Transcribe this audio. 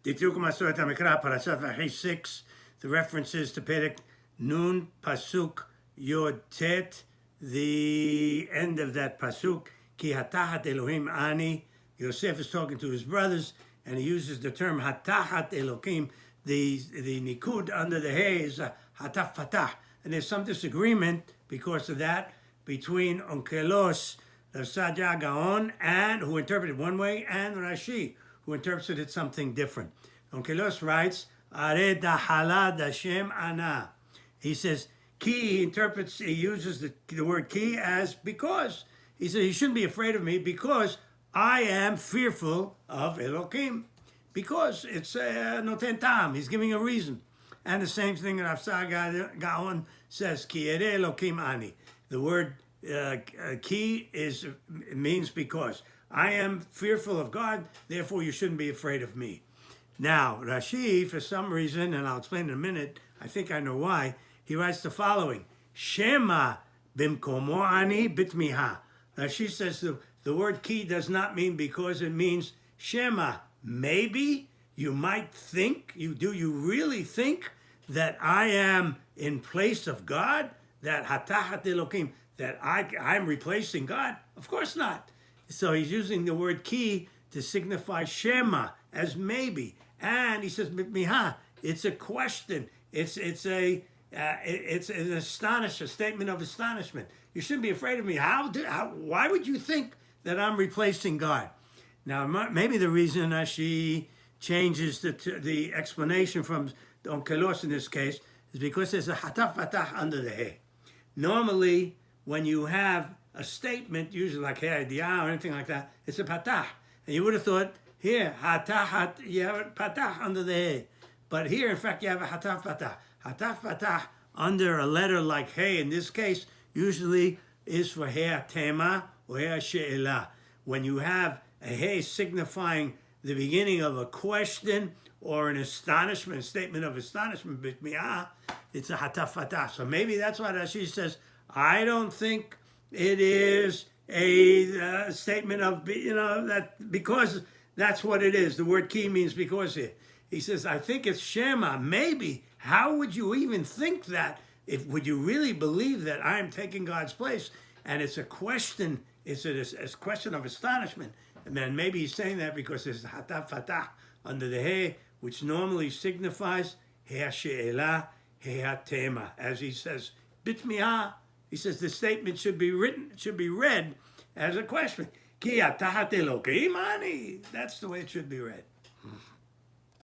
Dituk Masoret HaMikra, Parashat V'ychi 6, the references to Perek Nun, Pasuk Yod Tet, the end of that Pasuk, Ki hatahat Elohim ani. Yosef is talking to his brothers, and he uses the term hatahat Elohim. The nikud under the hay is hataf fatah. And there's some disagreement because of that between Onkelos, the Sadia Gaon, and who interpreted one way, and Rashi, who interpreted it something different. Onkelos writes, Are dahala dashem ana. He says, ki, he uses the word ki as because. He says, you shouldn't be afraid of me because I am fearful of Elohim. Because it's noten tam, he's giving a reason. And the same thing that Sadia Gaon says, ki ere Elohim ani. The word ki means because. I am fearful of God, therefore you shouldn't be afraid of me. Now, Rashi, for some reason, and I'll explain in a minute, I think I know why, he writes the following, Shema bimkomo ani bitmiha. Rashi says the word ki does not mean because, it means Shema. Maybe you might think, do you really think that I am in place of God? That hatahat Elohim, that I'm replacing God? Of course not. So he's using the word ki to signify Shema as maybe, and he says miha. It's a question. It's an a statement of astonishment. You shouldn't be afraid of me. Why would you think that I'm replacing God? Now maybe the reason she changes the explanation from Onkelos in this case is because there's a hataf fatah under the hay. Normally, when you have a statement, usually like hey idiyah or anything like that, it's a patah. And you would have thought, here, you have a patah under the hey. But here, in fact, you have a hataf patah. Hataf patah under a letter like hey, in this case, usually is for hey tema or hey she'elah. When you have a hey signifying the beginning of a question or an astonishment, a statement of astonishment, it's a hataf patah. So maybe that's why Rashi says, I don't think it is a statement of, that because that's what it is. The word ki means because here. He says, I think it's Shema. Maybe. How would you even think that? Would you really believe that I'm taking God's place? And it's a question. It's a question of astonishment. And then maybe he's saying that because there's hataf fatah under the he, which normally signifies he she'elah, he tema. As he says, bitmiah. He says the statement should be read as a question. Ki hatahat Elohim ani. That's the way it should be read.